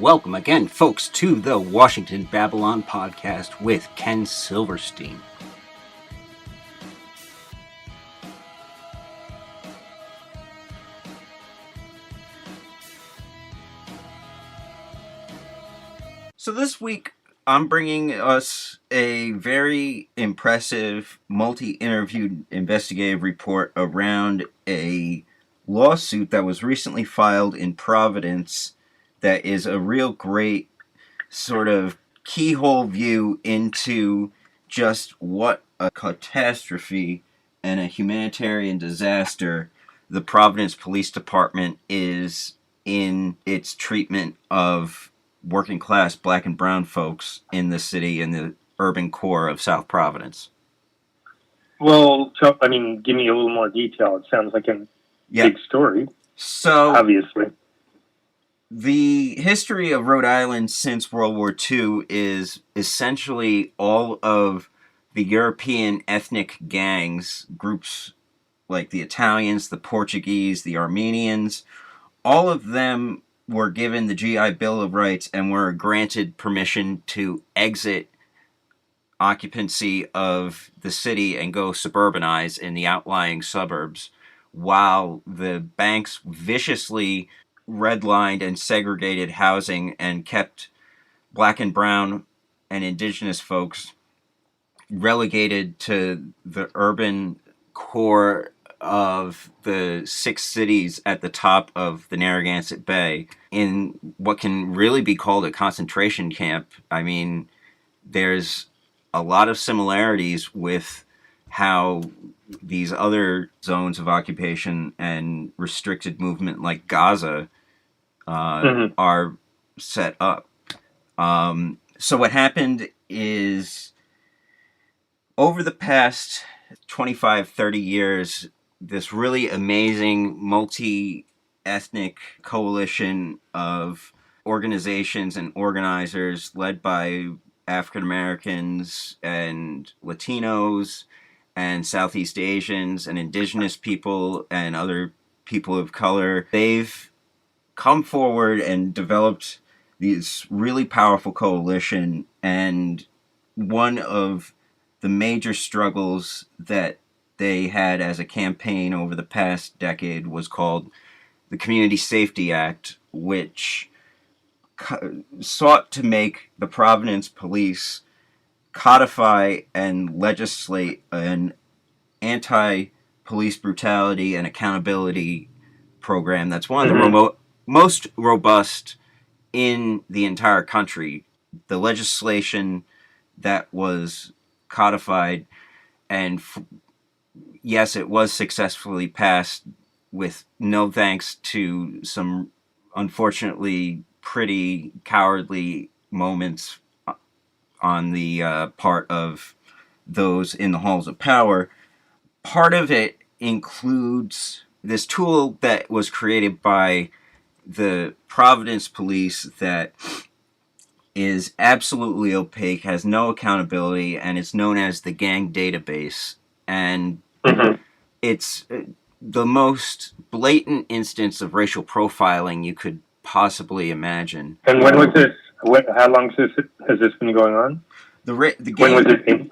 Welcome again, folks, to the Washington Babylon podcast with Ken Silverstein. So this week, I'm bringing us a very impressive multi-interviewed investigative report around a lawsuit that was recently filed in Providence that is a real great sort of keyhole view into just what a catastrophe and a humanitarian disaster the Providence Police Department is in its treatment of working class black and brown folks in the city and the urban core of South Providence. Well, so, give me a little more detail. It sounds like a big story. So, obviously, the history of Rhode Island since World War II is essentially all of the European ethnic gangs, groups like the Italians, the Portuguese, the Armenians, all of them were given the GI Bill of Rights and were granted permission to exit occupancy of the city and go suburbanize in the outlying suburbs, while the banks viciously redlined and segregated housing and kept black and brown and indigenous folks relegated to the urban core of the 6 cities at the top of the Narragansett Bay in what can really be called a concentration camp. I mean, there's a lot of similarities with how these other zones of occupation and restricted movement like Gaza are set up. So what happened is, over the past 25, 30 years, this really amazing multi-ethnic coalition of organizations and organizers led by African Americans and Latinos and Southeast Asians and indigenous people and other people of color, they've come forward and developed this really powerful coalition. And one of the major struggles that they had as a campaign over the past decade was called the Community Safety Act, which sought to make the Providence Police codify and legislate an anti-police brutality and accountability program that's one of the most robust in the entire country. The legislation that was codified, and yes, it was successfully passed with no thanks to some unfortunately pretty cowardly moments on the part of those in the halls of power. Part of it includes this tool that was created by the Providence Police that is absolutely opaque, has no accountability, and it's known as the Gang Database. And it's the most blatant instance of racial profiling you could possibly imagine. And when was this? How long has this been going on? When was it in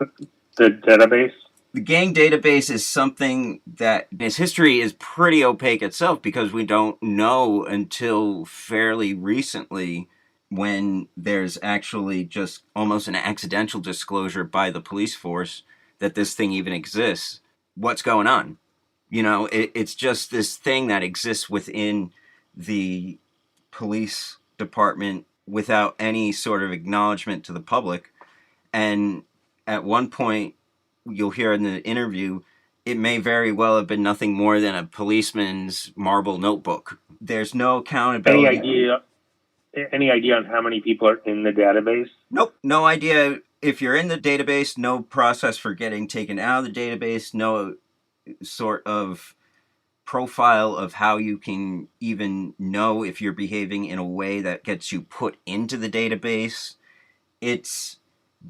the database? The Gang Database is something that its history is pretty opaque itself, because we don't know until fairly recently, when there's actually just almost an accidental disclosure by the police force that this thing even exists. What's going on? You know, it's just this thing that exists within the police department without any sort of acknowledgement to the public. And at one point, you'll hear in the interview, it may very well have been nothing more than a policeman's marble notebook. There's no accountability. Any idea on how many people are in the database? Nope, no idea. If you're in the database, no process for getting taken out of the database, no sort of profile of how you can even know if you're behaving in a way that gets you put into the database. It's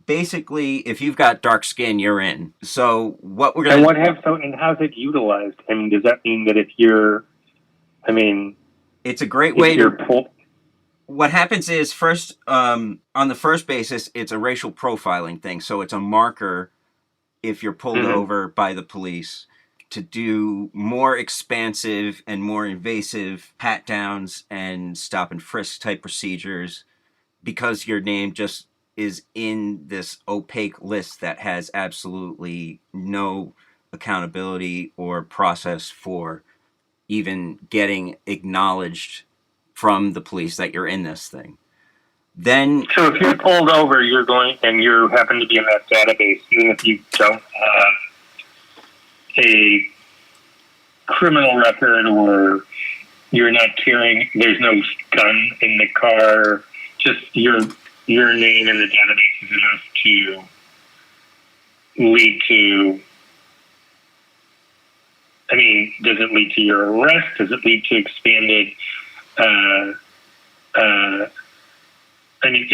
basically, if you've got dark skin, you're in. So what we're going to... And how's it utilized? I mean, does that mean that if you're... it's a great way to... what happens is first, on the first basis, it's a racial profiling thing. So it's a marker if you're pulled over by the police to do more expansive and more invasive pat downs and stop and frisk type procedures because your name just is in this opaque list that has absolutely no accountability or process for even getting acknowledged from the police that you're in this thing. Then, so if you're pulled over, you're going and you happen to be in that database, even if you don't have a criminal record or you're not carrying, there's no gun in the car, just your name in the database is enough to lead to, I mean, does it lead to your arrest? Does it lead to expanded, I mean,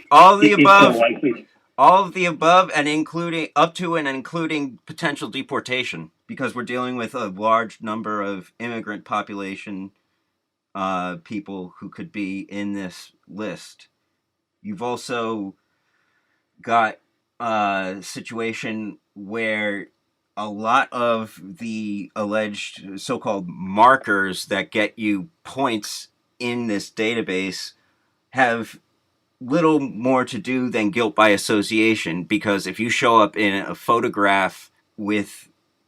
all of the above. So likely. All of the above, and including up to and including potential deportation, because we're dealing with a large number of immigrant population people who could be in this list. You've also got a situation where a lot of the alleged so-called markers that get you points in this database have little more to do than guilt by association, because if you show up in a photograph with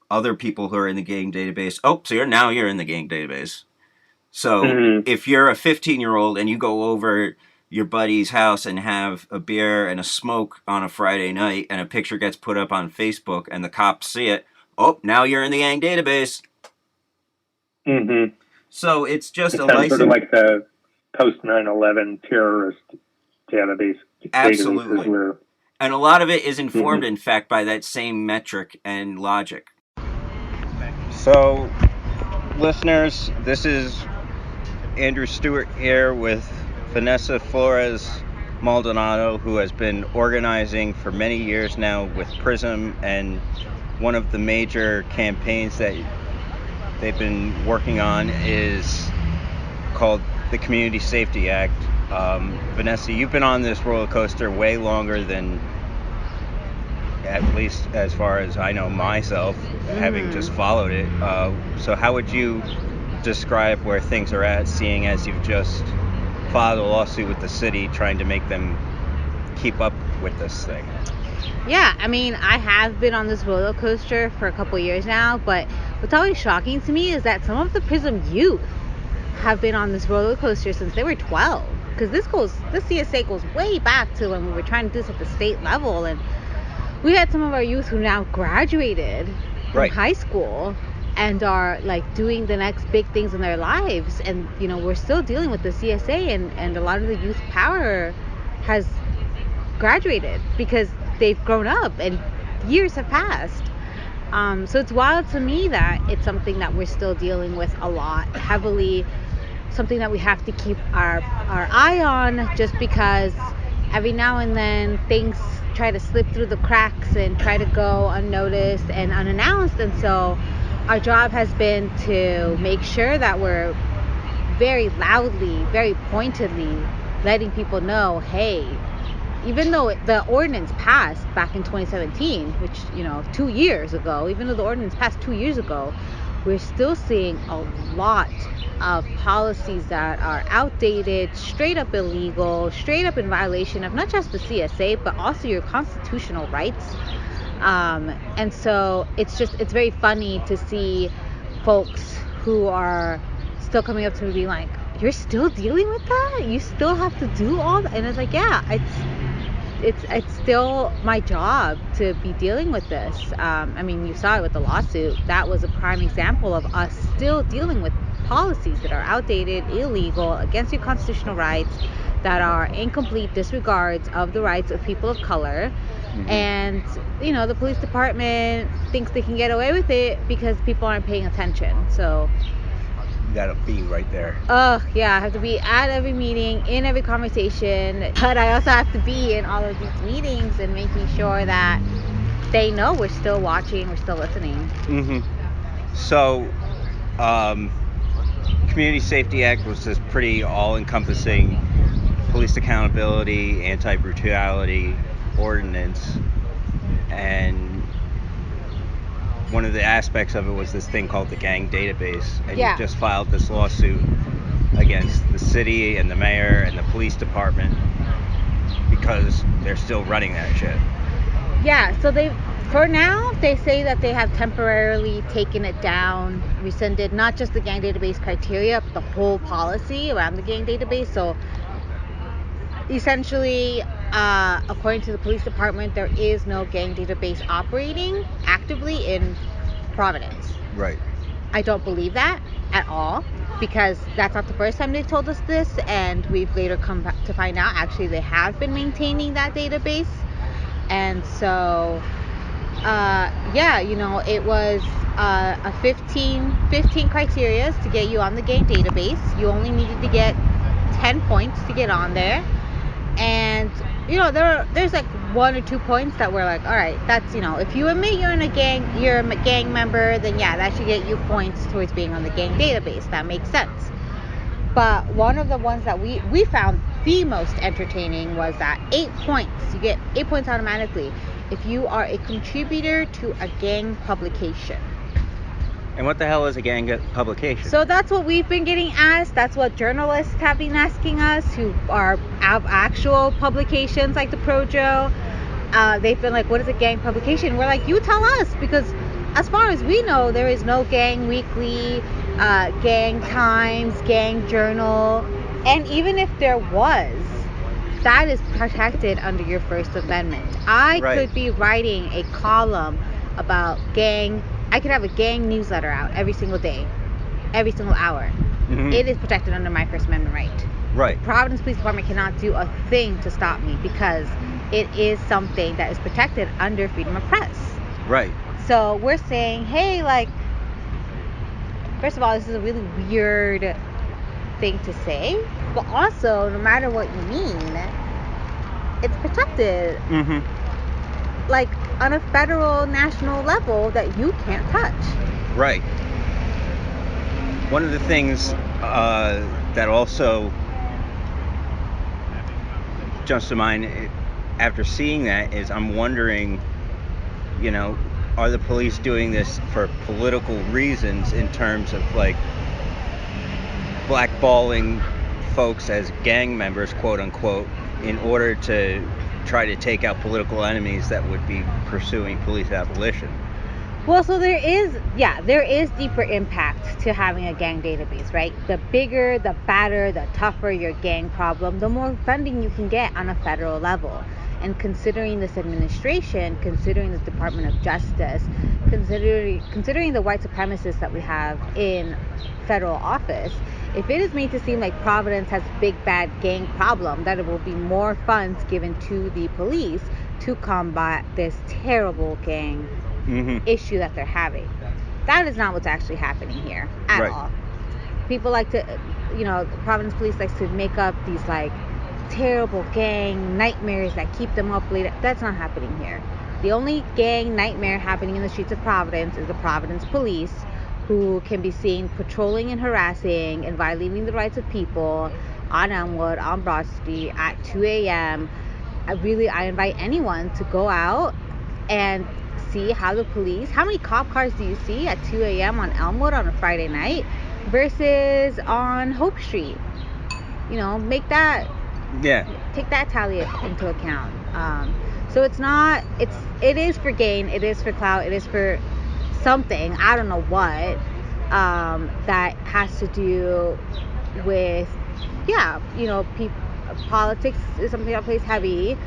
other people who are in the gang database, so you're in the gang database. So if you're a 15-year-old and you go over your buddy's house and have a beer and a smoke on a Friday night and a picture gets put up on Facebook and the cops see it, now you're in the gang database. So it's just a license. Sort of like the post 9/11 terrorist database. Absolutely. And a lot of it is informed, in fact, by that same metric and logic. So, listeners, this is Andrew Stewart here with Vanessa Flores-Maldonado, who has been organizing for many years now with PRISM, and one of the major campaigns that they've been working on is called the Community Safety Act. Vanessa, you've been on this roller coaster way longer than, at least as far as I know myself, having just followed it. So how would you describe where things are at, seeing as you've just filed a lawsuit with the city trying to make them keep up with this thing? Yeah, I mean, I have been on this roller coaster for a couple years now, but what's always shocking to me is that some of the PRISM youth have been on this roller coaster since they were 12. Because this CSA goes way back to when we were trying to do this at the state level, and we had some of our youth who now graduated from high school and are like doing the next big things in their lives, and we're still dealing with the CSA, and a lot of the youth power has graduated because they've grown up and years have passed. So it's wild to me that it's something that we're still dealing with a lot heavily, something that we have to keep our eye on, just because every now and then things try to slip through the cracks and try to go unnoticed and unannounced. And so our job has been to make sure that we're very loudly, very pointedly letting people know, hey, even though the ordinance passed back in 2017, which 2 years ago, even though the ordinance passed 2 years ago, we're still seeing a lot of policies that are outdated, straight up illegal, straight up in violation of not just the CSA, but also your constitutional rights. And so it's very funny to see folks who are still coming up to me being like, you're still dealing with that? You still have to do all that? And it's like, yeah, it's still my job to be dealing with this. I mean, you saw it with the lawsuit. That was a prime example of us still dealing with policies that are outdated, illegal, against your constitutional rights, that are incomplete disregards of the rights of people of color. And the police department thinks they can get away with it because people aren't paying attention. So you gotta be right there. Oh yeah, I have to be at every meeting, in every conversation, but I also have to be in all of these meetings and making sure that they know we're still watching, we're still listening. So Community Safety Act was this pretty all-encompassing police accountability, anti-brutality ordinance, and one of the aspects of it was this thing called the gang database, and Yeah. you just filed this lawsuit against the city and the mayor and the police department because they're still running that shit. Yeah, so for now, they say that they have temporarily taken it down, rescinded not just the gang database criteria, but the whole policy around the gang database. So essentially, according to the police department, there is no gang database operating actively in Providence. Right. I don't believe that at all, because that's not the first time they've told us this, and we've later come back to find out actually they have been maintaining that database. And so yeah, it was a 15 criteria to get you on the gang database. You only needed to get 10 points to get on there. And there's like 1 or 2 points that were like, all right, that's, if you admit you're a gang member, then yeah, that should get you points towards being on the gang database. That makes sense. But one of the ones that we found the most entertaining was that 8 points. You get 8 points automatically if you are a contributor to a gang publication. And what the hell is a gang publication? So that's what we've been getting asked. That's what journalists have been asking us who are actual publications like the Projo. They've been like, what is a gang publication? We're like, you tell us, because as far as we know, there is no Gang Weekly, Gang Times, Gang Journal. And even if there was, that is protected under your First Amendment. I could be writing a column about gang. I could have a gang newsletter out every single day, every single hour. Mm-hmm. It is protected under my First Amendment right. Right. Providence Police Department cannot do a thing to stop me because it is something that is protected under freedom of press. Right. So we're saying, hey, like, first of all, this is a really weird thing to say, but also, no matter what you mean, it's protected. Mm-hmm. Like, on a federal, national level that you can't touch. Right. One of the things that also jumps to mind after seeing that is I'm wondering, are the police doing this for political reasons in terms of, like, blackballing folks as gang members, quote unquote, in order to try to take out political enemies that would be pursuing police abolition? Well, so there is deeper impact to having a gang database, right? The bigger, the badder, the tougher your gang problem, the more funding you can get on a federal level. And considering this administration, considering the Department of Justice, considering the white supremacists that we have in federal office, if it is made to seem like Providence has a big bad gang problem, that it will be more funds given to the police to combat this terrible gang issue that they're having. That is not what's actually happening here at all. People like to, Providence Police likes to make up these like terrible gang nightmares that keep them up late. That's not happening here. The only gang nightmare happening in the streets of Providence is the Providence Police, who can be seen patrolling and harassing and violating the rights of people on Elmwood, on Broad Street at 2 a.m. I invite anyone to go out and see how many cop cars do you see at 2 a.m. on Elmwood on a Friday night versus on Hope Street? Take that tally into account. So it is for gain, it is for clout, it is for something, I don't know what, that has to do with, politics is something that plays heavy,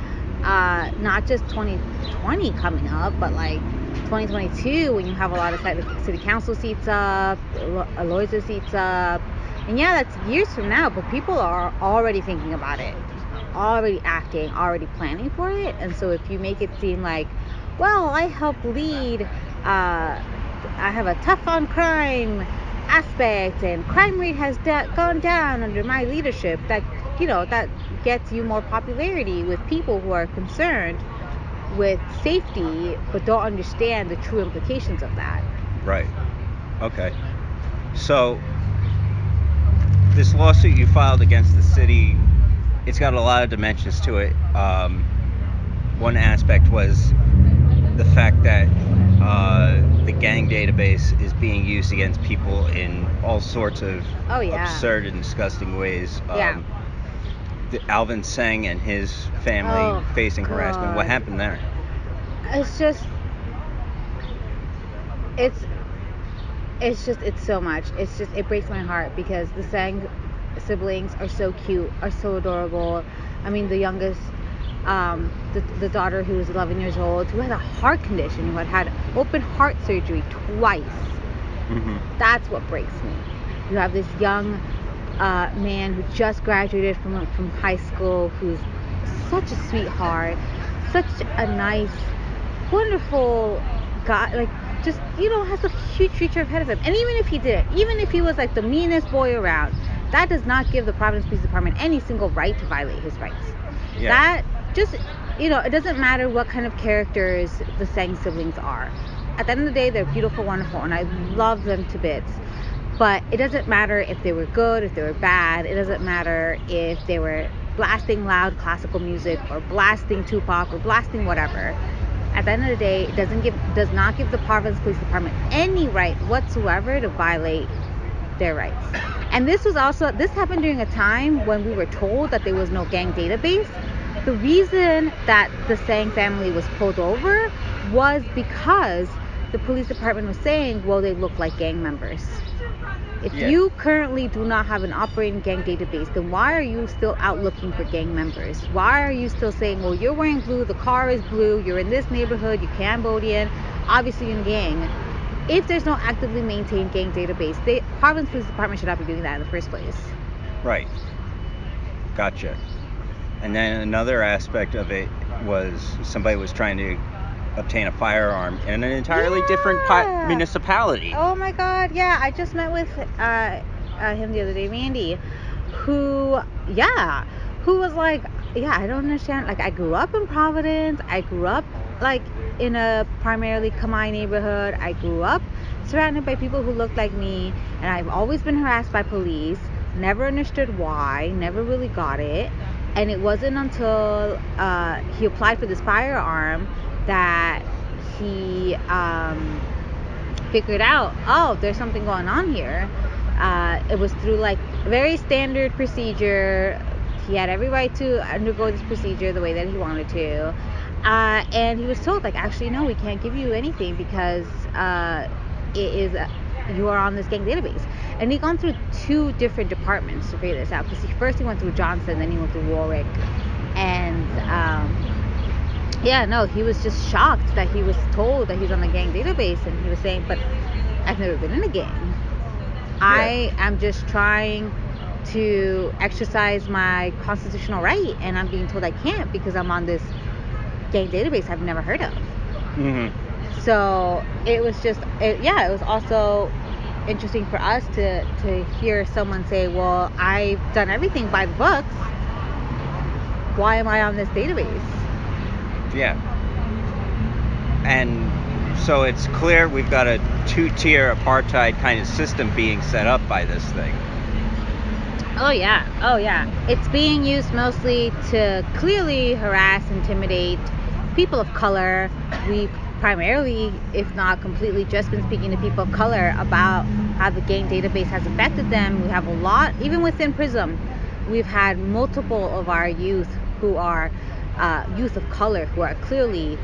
not just 2020 coming up, but like 2022 when you have a lot of city council seats up, Aloysia seats up, and yeah, that's years from now, but people are already thinking about it, already acting, already planning for it. And so if you make it seem like, well, I help lead, I have a tough on crime aspect and crime rate has gone down under my leadership, that gets you more popularity with people who are concerned with safety but don't understand the true implications of that. Right. Okay. So this lawsuit you filed against the city it's got a lot of dimensions to it. One aspect was the fact that the gang database is being used against people in all sorts of Oh, yeah. absurd and disgusting ways. Yeah. Alvin Seng and his family Oh, facing harassment. What God. happened there? It's just, it's so much. It breaks my heart because the Sang siblings are so cute, are so adorable. I mean, the youngest, the daughter who was 11 years old, who had a heart condition, who had open heart surgery twice. Mm-hmm. That's what breaks me. You have this young man who just graduated from high school, who's such a sweetheart, such a nice, wonderful guy, like, just, has a huge future ahead of him. And even if he did, even if he was like the meanest boy around, that does not give the Providence Police Department any single right to violate his rights. Yeah. That just, it doesn't matter what kind of characters the Sang siblings are. At the end of the day, they're beautiful, wonderful, and I love them to bits. But it doesn't matter if they were good, if they were bad. It doesn't matter if they were blasting loud classical music or blasting Tupac or blasting whatever. At the end of the day, it does not give the Providence Police Department any right whatsoever to violate their rights. And this happened during a time when we were told that there was no gang database. The reason that the Sang family was pulled over was because the police department was saying, well, they look like gang members. If you currently do not have an operating gang database, then why are you still out looking for gang members? Why are you still saying, well, you're wearing blue, the car is blue, you're in this neighborhood, you're Cambodian, obviously in a gang? If there's no actively maintained gang database, the Providence Police Department should not be doing that in the first place. Right. Gotcha. And then another aspect of it was somebody was trying to obtain a firearm in an entirely different municipality. Oh my God, yeah. I just met with him the other day, Randy, who was like, yeah, I don't understand. Like, I grew up in Providence. I grew up, like, in a primarily Khmer neighborhood. I grew up surrounded by people who looked like me, and I've always been harassed by police. Never understood why, never really got it. And it wasn't until he applied for this firearm that he figured out, oh, there's something going on here. It was through, like, very standard procedure. He had every right to undergo this procedure the way that he wanted to. And he was told, like, actually, no, we can't give you anything because you are on this gang database. And he'd gone through 2 different departments to figure this out. Because first he went through Johnson, then he went through Warwick. And he was just shocked that he was told that he's on the gang database. And he was saying, but I've never been in a gang. Yeah. I am just trying to exercise my constitutional right, and I'm being told I can't because I'm on this gang database I've never heard of. Mm-hmm. So it was it was also interesting for us to hear someone say, well, I've done everything by the books. Why am I on this database? Yeah. And so it's clear we've got a 2-tier apartheid kind of system being set up by this thing. Oh yeah. It's being used mostly to clearly harass, intimidate people of color. We primarily, if not completely, just been speaking to people of color about how the gang database has affected them. We have a lot, even within PRISM, we've had multiple of our youth who are youth of color who are clearly,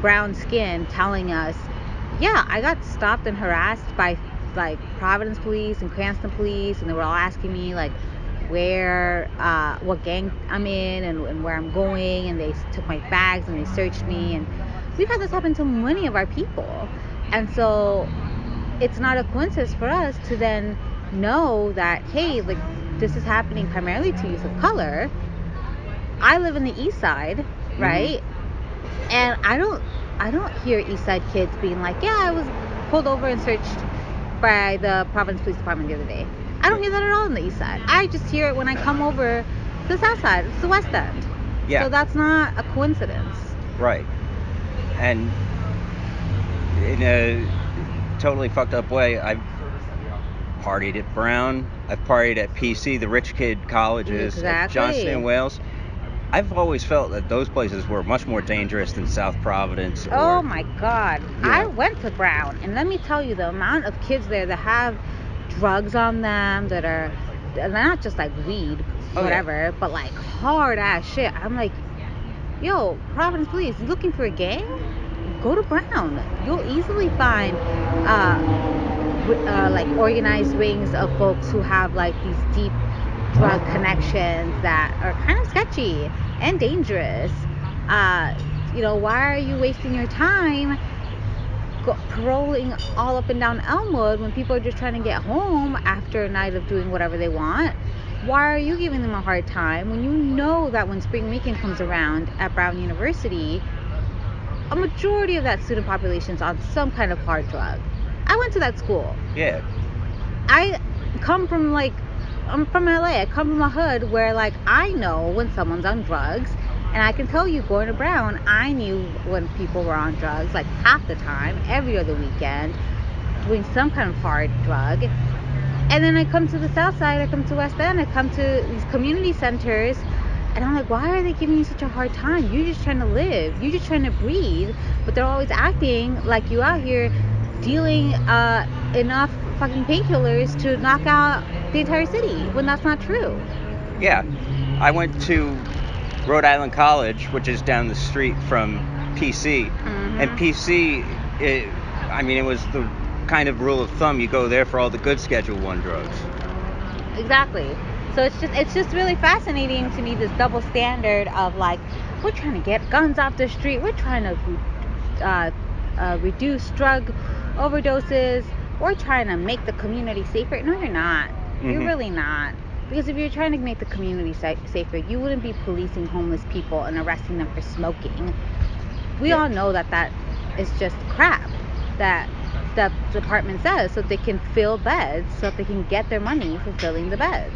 brown skin, telling us, yeah, I got stopped and harassed by, like, Providence police and Cranston police, and they were all asking me, like, where, what gang I'm in and where I'm going, and they took my bags and they searched me, and we've had this happen to many of our people. And so it's not a coincidence for us to then know that, hey, like, this is happening primarily to youth of color. I live in the East Side, right? Mm-hmm. And I don't hear East Side kids being like, yeah, I was pulled over and searched by the Providence Police Department the other day. I don't hear that at all on the East Side. I just hear it when I come over to the South Side. It's the West End. Yeah. So that's not a coincidence. Right. And in a totally fucked up way, partied at Brown. I've partied at PC, the rich kid colleges, at Johnson and Exactly. Wales. I've always felt that those places were much more dangerous than South Providence Oh or, my God. you I know. went to Brown, and let me tell you, the amount of kids there that have drugs on them that are not just like weed, Oh, yeah. whatever, but like hard ass shit. I'm like, yo, Providence Police, you looking for a gang? Go to Brown. You'll easily find like organized rings of folks who have like these deep drug connections that are kind of sketchy and dangerous. Uh, why are you wasting your time paroling all up and down Elmwood when people are just trying to get home after a night of doing whatever they want? Why are you giving them a hard time when you know that when spring weekend comes around at Brown University, a majority of that student population is on some kind of hard drug? I went to that school. Yeah. I come from I'm from LA. I come from a hood where I know when someone's on drugs, and I can tell you, going to Brown, I knew when people were on drugs like half the time, every other weekend, doing some kind of hard drug. And then I come to the South Side, I come to West End, I come to these community centers, and I'm like, why are they giving you such a hard time? You're just trying to live. You're just trying to breathe. But they're always acting like you out here dealing enough fucking painkillers to knock out the entire city, when that's not true. Yeah. I went to Rhode Island College, which is down the street from PC. Mm-hmm. And PC, it was the kind of rule of thumb. You go there for all the good Schedule 1 drugs. Exactly. So it's just really fascinating to me, this double standard of we're trying to get guns off the street, we're trying to reduce drug overdoses, we're trying to make the community safer. No, you're not. Mm-hmm. You're really not. Because if you're trying to make the community safer, you wouldn't be policing homeless people and arresting them for smoking. We all know that is just crap that the department says, so they can fill beds, so that they can get their money for filling the beds.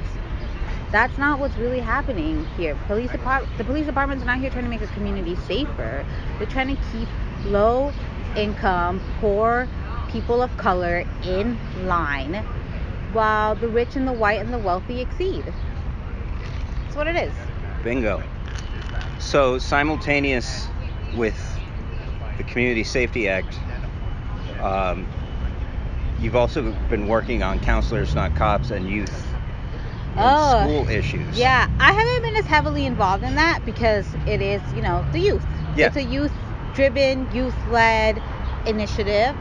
That's not what's really happening here. The police department's not here trying to make a community safer. They're trying to keep low income, poor people of color in line, while the rich and the white and the wealthy exceed. That's what it is. Bingo. So simultaneous with the Community Safety Act, you've also been working on Counselors Not Cops and youth and school issues. Yeah, I haven't been as heavily involved in that because it is, the youth. Yeah. It's a youth-driven, youth-led initiative.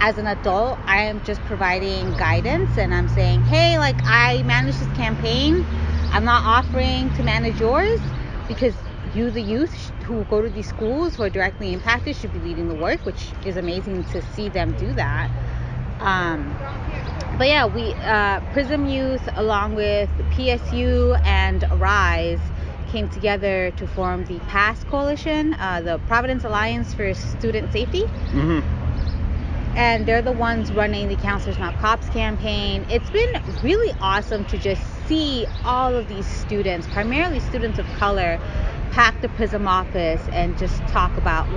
As an adult, I am just providing guidance, and I'm saying, hey, I manage this campaign. I'm not offering to manage yours, because you, the youth who go to these schools who are directly impacted, should be leading the work, which is amazing to see them do that. But yeah, we Prism Youth, along with PSU and RISE, came together to form the PASS Coalition, the Providence Alliance for Student Safety. Mm-hmm. And they're the ones running the Counselors Not Cops campaign. It's been really awesome to just see all of these students, primarily students of color, pack the Prism office and just talk about,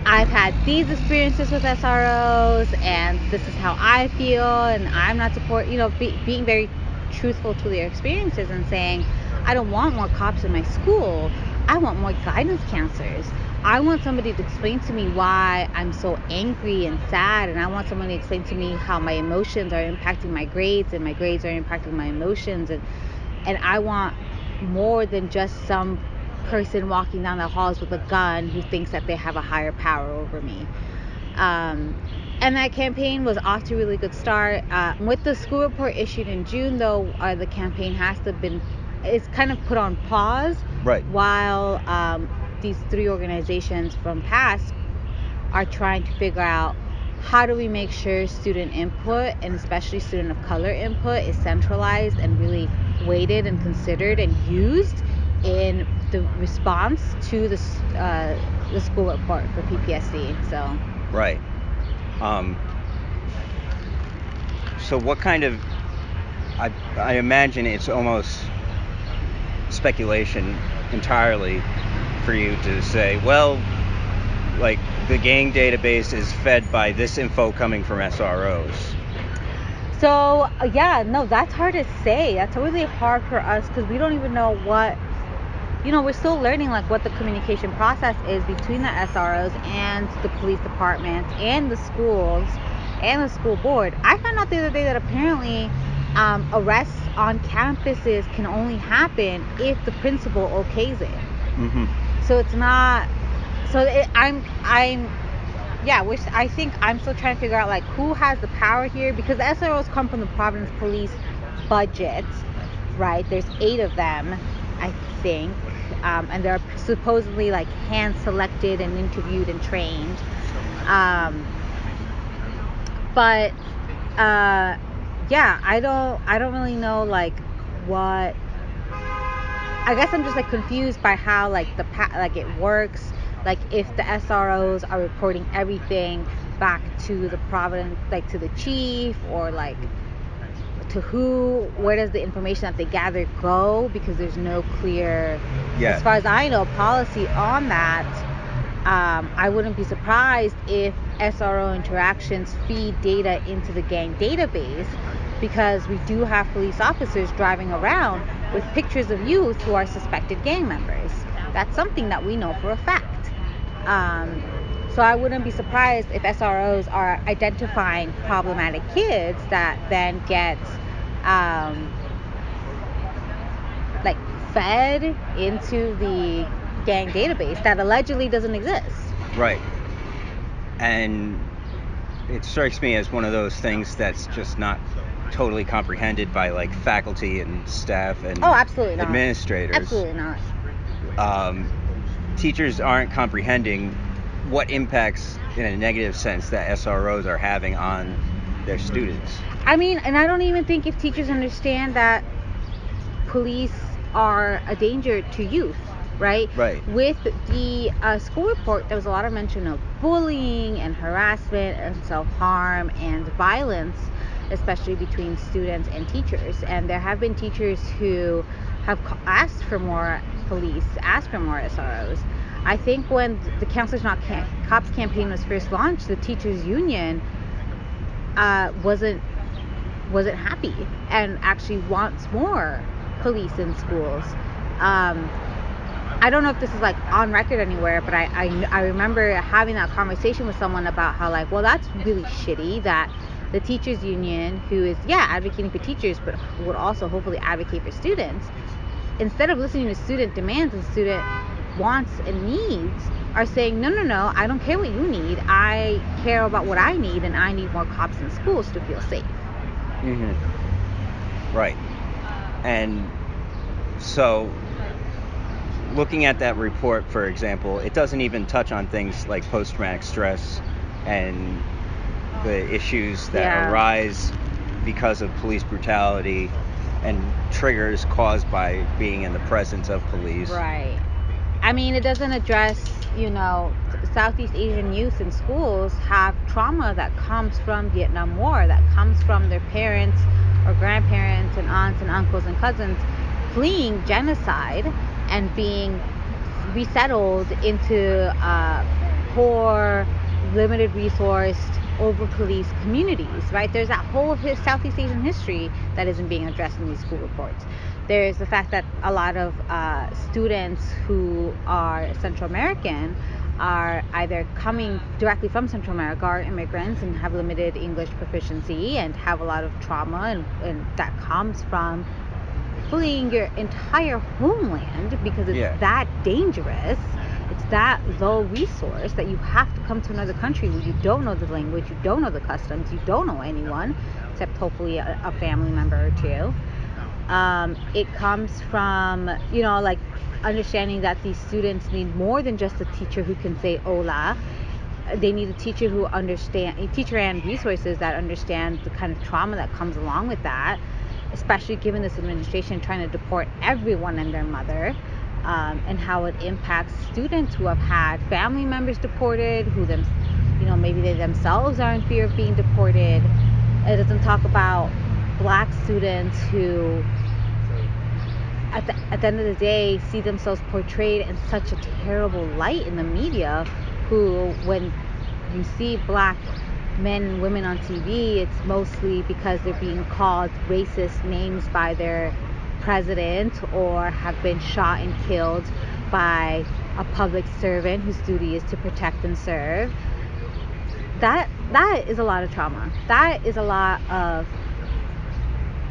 I've had these experiences with SROs, and this is how I feel, and I'm not being very truthful to their experiences and saying, I don't want more cops in my school. I want more guidance counselors. I want somebody to explain to me why I'm so angry and sad, and I want somebody to explain to me how my emotions are impacting my grades, and my grades are impacting my emotions, and I want more than just some person walking down the halls with a gun who thinks that they have a higher power over me. And that campaign was off to a really good start. With the school report issued in June, though, the campaign it's kind of put on pause, right, while these three organizations from PASS are trying to figure out, how do we make sure student input, and especially student of color input, is centralized and really weighted and considered and used in the response to the school report for PPSD. So right. So what kind of, I imagine it's almost speculation entirely for you to say, well, the gang database is fed by this info coming from SROs. So yeah, no, that's hard to say. That's really hard for us because we don't even know what, we're still learning like what the communication process is between the SROs and the police department and the schools and the school board. I found out the other day that apparently arrests on campuses can only happen if the principal okays it. Mm-hmm. So it's not. So I'm yeah, which I think I'm still trying to figure out like who has the power here, because the SROs come from the Providence Police budget, right? There's 8 of them, I think, and they're supposedly like hand selected and interviewed and trained. But yeah, I don't really know like what. I guess I'm just like confused by how like like it works. Like if the SROs are reporting everything back to the Providence, like to the chief, or like to who, where does the information that they gather go? Because there's no clear, as far as I know, policy on that. I wouldn't be surprised if SRO interactions feed data into the gang database, because we do have police officers driving around with pictures of youth who are suspected gang members. That's something that we know for a fact. So I wouldn't be surprised if SROs are identifying problematic kids that then get like fed into the gang database that allegedly doesn't exist. Right. And it strikes me as one of those things that's just not totally comprehended by like faculty and staff and absolutely not. Administrators. Absolutely not. Teachers aren't comprehending what impacts in a negative sense that SROs are having on their students. I mean, and I don't even think if teachers understand that police are a danger to youth, right? Right. With the school report, there was a lot of mention of bullying and harassment and self-harm and violence, especially between students and teachers. And there have been teachers who have asked for more police, asked for more SROs. I think when the Counselors Not Cops campaign was first launched, the teachers union wasn't happy and actually wants more police in schools. I don't know if this is like on record anywhere, but I remember having that conversation with someone about how like, well, that's really shitty that the teachers union, who is advocating for teachers but would also hopefully advocate for students, instead of listening to student demands and student wants and needs, are saying no, I don't care what you need, I care about what I need, and I need more cops in schools to feel safe. Mm-hmm. Right. And so looking at that report, for example, it doesn't even touch on things like post-traumatic stress and the issues that arise because of police brutality and triggers caused by being in the presence of police. Right. I mean, it doesn't address, Southeast Asian youth in schools have trauma that comes from Vietnam War, that comes from their parents or grandparents and aunts and uncles and cousins fleeing genocide and being resettled into poor, limited resourced, over-policed communities, right? There's that whole Southeast Asian history that isn't being addressed in these school reports. There's the fact that a lot of students who are Central American are either coming directly from Central America, are immigrants and have limited English proficiency and have a lot of trauma, and that comes from fleeing your entire homeland because it's that dangerous. It's that low resource that you have to come to another country where you don't know the language, you don't know the customs, you don't know anyone except hopefully a family member or two. It comes from, like understanding that these students need more than just a teacher who can say hola. They need a teacher teacher and resources that understand the kind of trauma that comes along with that, especially given this administration trying to deport everyone and their mother, and how it impacts students who have had family members deported, who maybe they themselves are in fear of being deported. It doesn't talk about black students who at the end of the day see themselves portrayed in such a terrible light in the media, who when you see black men and women on TV, it's mostly because they're being called racist names by their president or have been shot and killed by a public servant whose duty is to protect and serve. That is a lot of trauma. That is a lot of,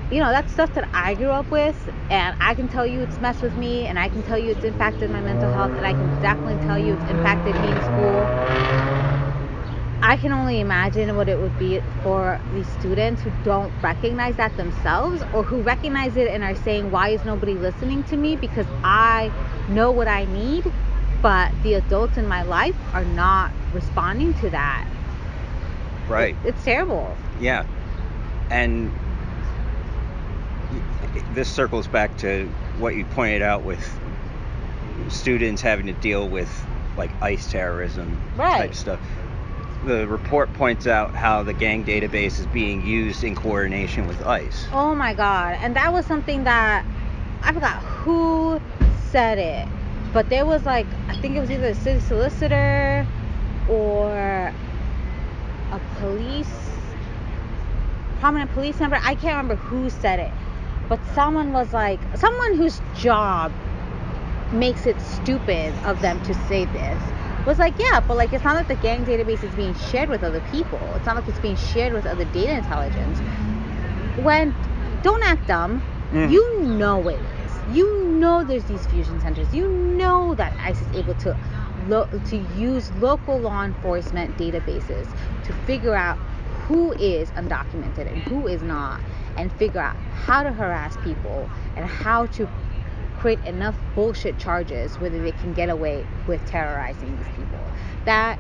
that's stuff that I grew up with, and I can tell you it's messed with me, and I can tell you it's impacted my mental health, and I can definitely tell you it's impacted me in school. I can only imagine what it would be for these students who don't recognize that themselves, or who recognize it and are saying, why is nobody listening to me? Because I know what I need, but the adults in my life are not responding to that. Right. It's terrible. Yeah. And this circles back to what you pointed out with students having to deal with like ICE terrorism type stuff. The report points out how the gang database is being used in coordination with ICE. Oh my God. And that was something that I forgot who said it, but there was I think it was either a city solicitor or a prominent police member. I can't remember who said it, but someone whose job makes it stupid of them to say this was yeah, but it's not like the gang database is being shared with other people. It's not like it's being shared with other data intelligence. Don't act dumb. You know it is. You know there's these fusion centers. You know that ICE is able to use local law enforcement databases to figure out who is undocumented and who is not, and figure out how to harass people and how to create enough bullshit charges whether they can get away with terrorizing these people. That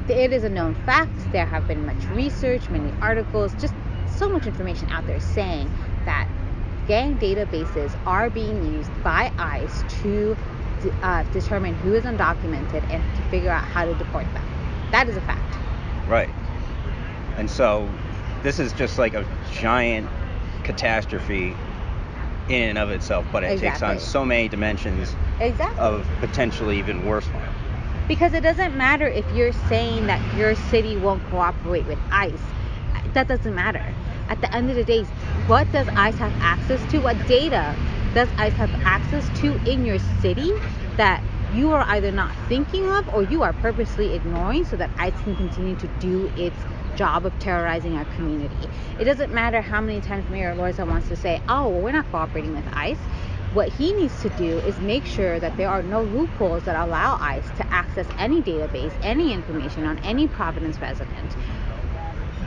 it is a known fact. There have been much research, many articles, just so much information out there saying that gang databases are being used by ICE to determine who is undocumented and to figure out how to deport them. That is a fact. Right. And so this is just like a giant catastrophe in and of itself, but it takes on so many dimensions of potentially even worse harm. Because it doesn't matter if you're saying that your city won't cooperate with ICE. That doesn't matter. At the end of the day, what does ICE have access to? What data does ICE have access to in your city that you are either not thinking of or you are purposely ignoring so that ICE can continue to do its job of terrorizing our community? It doesn't matter how many times Mayor Lorza wants to say, oh, well, we're not cooperating with ICE. What he needs to do is make sure that there are no loopholes that allow ICE to access any database, any information on any Providence resident.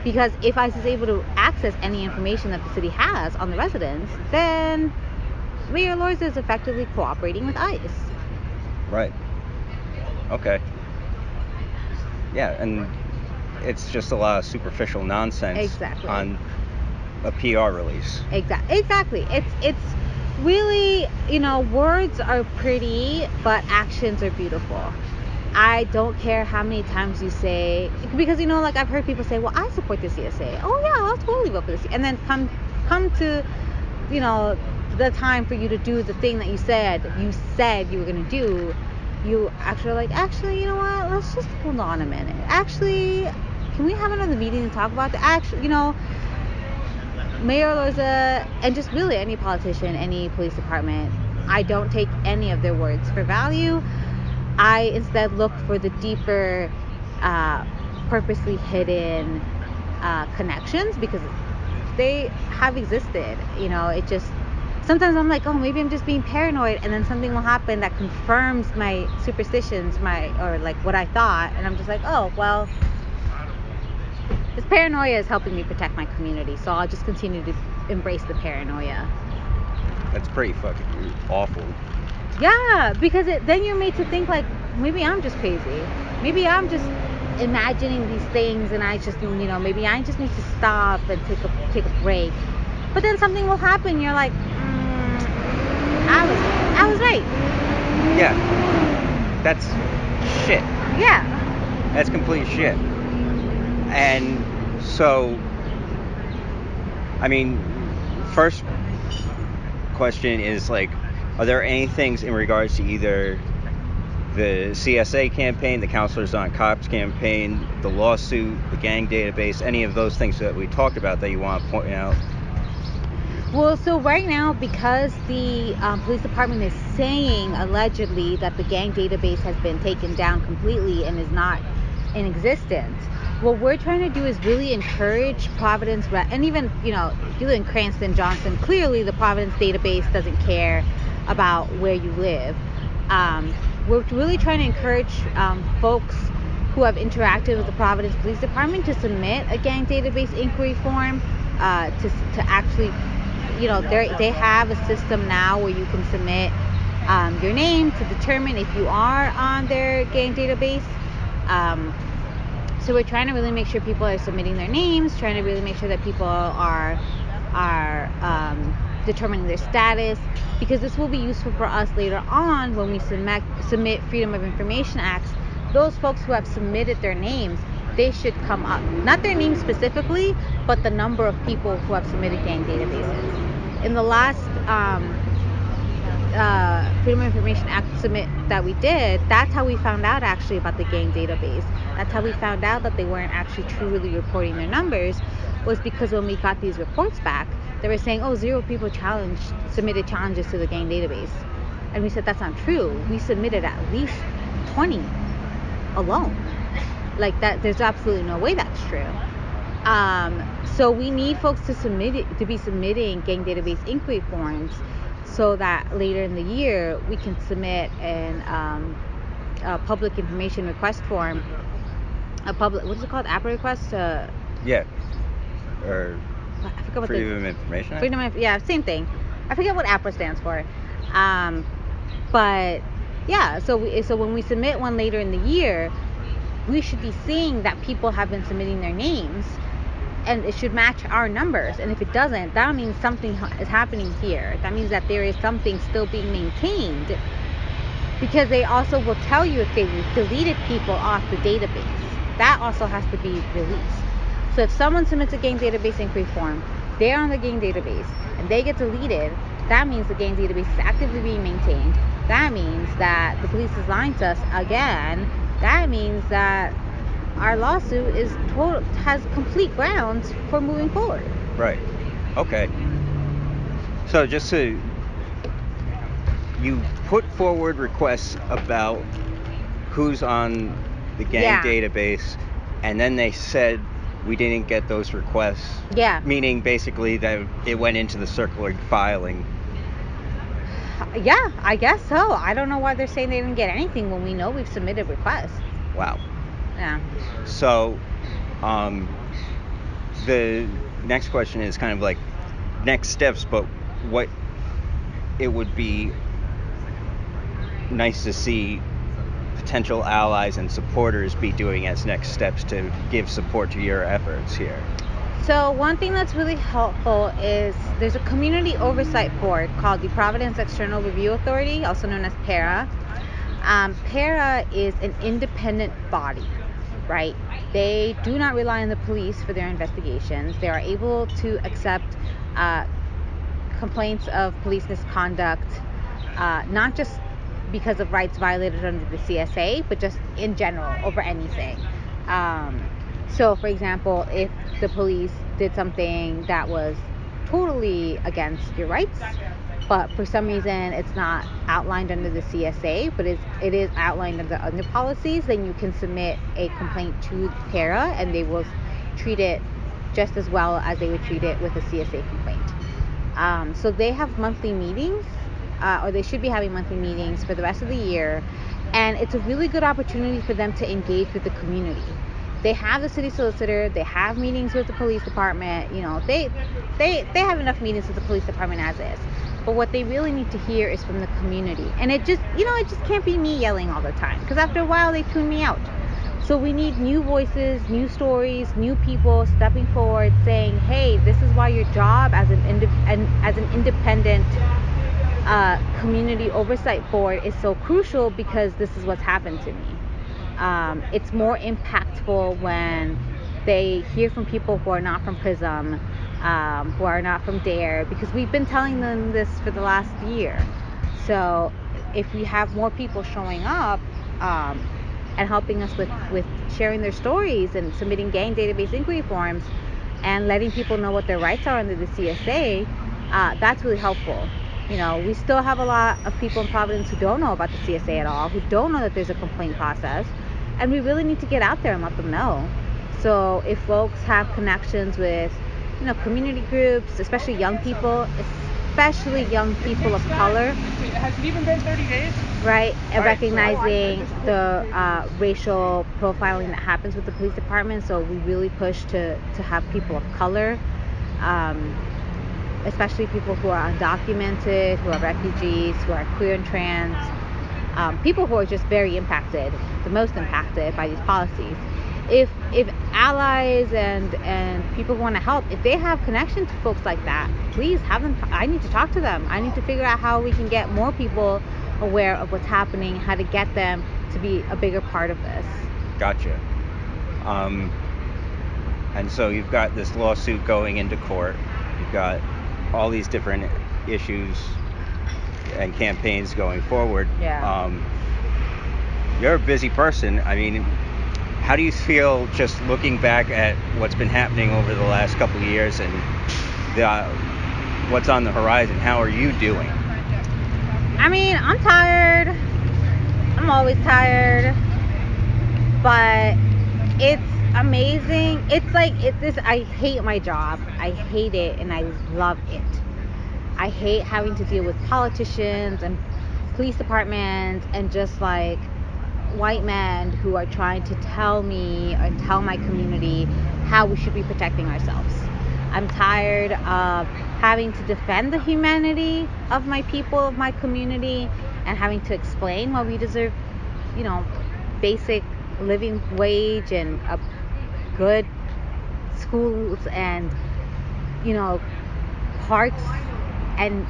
Because if ICE is able to access any information that the city has on the residents, then Mayor Lorza is effectively cooperating with ICE. Right. Okay. Yeah, and it's just a lot of superficial nonsense on a PR release. Exactly. It's really, words are pretty, but actions are beautiful. I don't care how many times you say, because I've heard people say, well, I support the CSA. Oh yeah, I'll totally vote for this. And then come to, the time for you to do the thing that you said you were gonna do. You actually you know what? Let's just hold on a minute. Actually, can we have another meeting to talk about that? Actually, Mayor Lorza, and just really any politician, any police department, I don't take any of their words for value. I instead look for the deeper, purposely hidden connections, because they have existed. It just, sometimes I'm like, oh, maybe I'm just being paranoid, and then something will happen that confirms my superstitions, or what I thought, and I'm just like, oh, well, this paranoia is helping me protect my community, so I'll just continue to embrace the paranoia. That's pretty fucking awful. Yeah, because then you're made to think maybe I'm just crazy. Maybe I'm just imagining these things, and I just, maybe I just need to stop and take a break. But then something will happen. You're like, I was right. Yeah, that's shit. Yeah, that's complete shit. And so, I mean, first question is are there any things in regards to either the CSA campaign, the Counselors on Cops campaign, the lawsuit, the gang database, any of those things that we talked about that you want to point out? Well, so right now, because the police department is saying allegedly that the gang database has been taken down completely and is not in existence, what we're trying to do is really encourage Providence, and even, if you live in Cranston, Johnson, clearly the Providence database doesn't care about where you live. We're really trying to encourage folks who have interacted with the Providence Police Department to submit a gang database inquiry form, to actually, they have a system now where you can submit your name to determine if you are on their gang database. So we're trying to really make sure people are submitting their names, trying to really make sure that people are determining their status, because this will be useful for us later on when we submit Freedom of Information Acts. Those folks who have submitted their names, they should come up. Not their names specifically, but the number of people who have submitted gang databases. In the last Freedom of Information Act submit that we did, that's how we found out actually about the gang database. That's how we found out that they weren't actually truly reporting their numbers, was because when we got these reports back, they were saying, 0 people submitted challenges to the gang database. And we said, that's not true. We submitted at least 20 alone. Like that, there's absolutely no way that's true. So we need folks to be submitting gang database inquiry forms, so that later in the year we can submit a public information request form, what is it called, APRA request? Yeah. Or I forget what Freedom of Information Act? Yeah, same thing. I forget what APRA stands for. But yeah, so when we submit one later in the year, we should be seeing that people have been submitting their names, and it should match our numbers. And if it doesn't, that means something is happening here. That means that there is something still being maintained, because they also will tell you if they deleted people off the database. That also has to be released. So if someone submits a gang database inquiry form, they're on the gang database, and they get deleted, that means the gang database is actively being maintained. That means that the police is lying to us again. That means that our lawsuit has complete grounds for moving forward. Right. Okay. So just so you put forward requests about who's on the gang database, and then they said we didn't get those requests. Yeah. Meaning basically that it went into the circular filing. Yeah, I guess so. I don't know why they're saying they didn't get anything when we know we've submitted requests. Wow. Yeah. So, the next question is kind of like next steps, but what it would be nice to see potential allies and supporters be doing as next steps to give support to your efforts here. So one thing that's really helpful is there's a community oversight board called the Providence External Review Authority, also known as PARA. PARA is an independent body, right? They do not rely on the police for their investigations. They are able to accept complaints of police misconduct, not just because of rights violated under the CSA, but just in general over anything. So, for example, if the police did something that was totally against your rights, but for some reason it's not outlined under the CSA, but it is outlined under other policies, then you can submit a complaint to PARA, and they will treat it just as well as they would treat it with a CSA complaint. So they have monthly meetings, or they should be having monthly meetings for the rest of the year, and it's a really good opportunity for them to engage with the community. They have the city solicitor, they have meetings with the police department, they have enough meetings with the police department as is. But what they really need to hear is from the community. And it just can't be me yelling all the time, because after a while they tune me out. So we need new voices, new stories, new people stepping forward saying, hey, this is why your job as an independent community oversight board is so crucial, because this is what's happened to me. It's more impactful when they hear from people who are not from PRISM, who are not from DARE, because we've been telling them this for the last year. So if we have more people showing up, and helping us with sharing their stories and submitting gang database inquiry forms and letting people know what their rights are under the CSA, that's really helpful. We still have a lot of people in Providence who don't know about the CSA at all, who don't know that there's a complaint process, and we really need to get out there and let them know. So if folks have connections with, community groups, especially young people of color. Has it even been 30 days? Right, and recognizing the racial profiling that happens with the police department. So we really push to have people of color, especially people who are undocumented, who are refugees, who are queer and trans, people who are just very impacted, the most impacted by these policies. If allies and people who want to help, if they have connection to folks like that, please have them. I need to talk to them. I need to figure out how we can get more people aware of what's happening, how to get them to be a bigger part of this. Gotcha. And so you've got this lawsuit going into court. You've got all these different issues and campaigns going forward. Yeah. You're a busy person. I mean, how do you feel just looking back at what's been happening over the last couple of years and what's on the horizon? How are you doing? I mean, I'm tired. I'm always tired. But it's amazing. It's like, I hate my job. I hate it and I love it. I hate having to deal with politicians and police departments and just like white men who are trying to tell me and tell my community how we should be protecting ourselves. I'm tired of having to defend the humanity of my people, of my community, and having to explain why we deserve, basic living wage and good schools and, parks and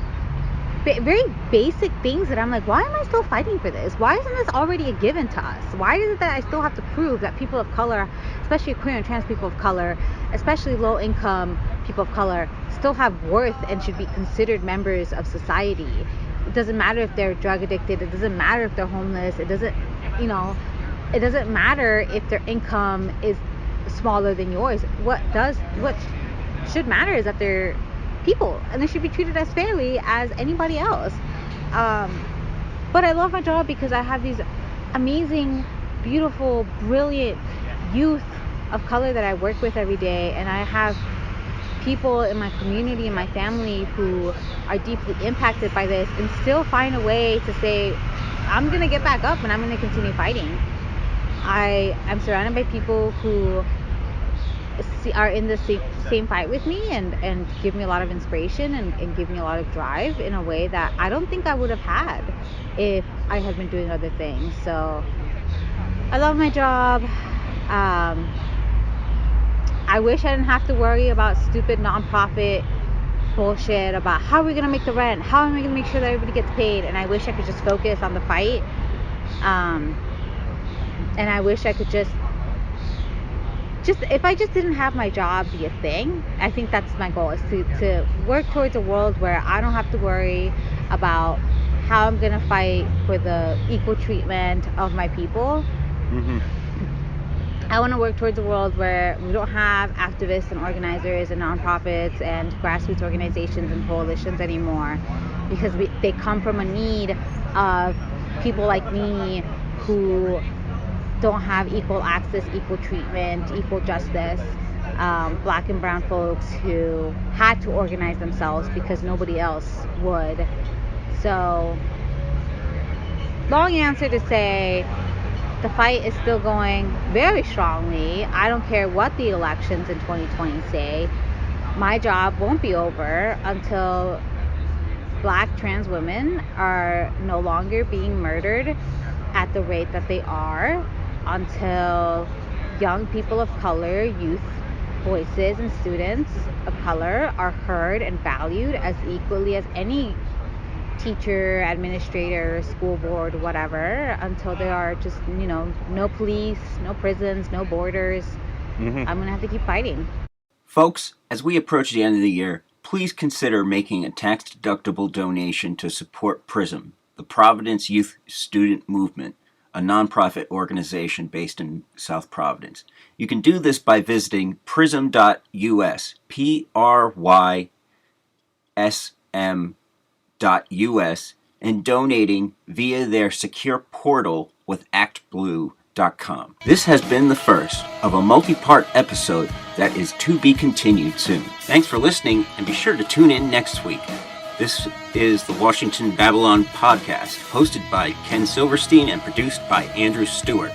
very basic things that I'm like, why am I still fighting for this? Why isn't this already a given to us? Why is it that I still have to prove that people of color, especially queer and trans people of color, especially low income people of color, still have worth and should be considered members of society? It doesn't matter if they're drug addicted. It doesn't matter if they're homeless. It doesn't matter if their income is smaller than yours. What should matter is that they're people and they should be treated as fairly as anybody else. But I love my job because I have these amazing, beautiful, brilliant youth of color that I work with every day, and I have people in my community and my family who are deeply impacted by this and still find a way to say, I'm gonna get back up and I'm gonna continue fighting. I'm surrounded by people who are in the same fight with me and give me a lot of inspiration and give me a lot of drive in a way that I don't think I would have had if I had been doing other things. So I love my job. I wish I didn't have to worry about stupid nonprofit bullshit about how are we going to make the rent, how am I going to make sure that everybody gets paid, and I wish I could just focus on the fight. And I wish I could just if I just didn't have my job be a thing. I think that's my goal, is to work towards a world where I don't have to worry about how I'm gonna fight for the equal treatment of my people. Mm-hmm. I want to work towards a world where we don't have activists and organizers and nonprofits and grassroots organizations and coalitions anymore, because they come from a need of people like me who don't have equal access, equal treatment, equal justice. Black and brown folks who had to organize themselves because nobody else would. So, long answer to say, the fight is still going very strongly. I don't care what the elections in 2020 say. My job won't be over until Black trans women are no longer being murdered at the rate that they are, until young people of color, youth voices, and students of color are heard and valued as equally as any teacher, administrator, school board, whatever, until there are just, no police, no prisons, no borders. Mm-hmm. I'm going to have to keep fighting. Folks, as we approach the end of the year, please consider making a tax-deductible donation to support PRISM, the Providence Youth Student Movement, a nonprofit organization based in South Providence. You can do this by visiting prism.us, PRYSM.us, and donating via their secure portal with actblue.com. This has been the first of a multi-part episode that is to be continued soon. Thanks for listening, and be sure to tune in next week. This is the Washington Babylon Podcast, hosted by Ken Silverstein and produced by Andrew Stewart.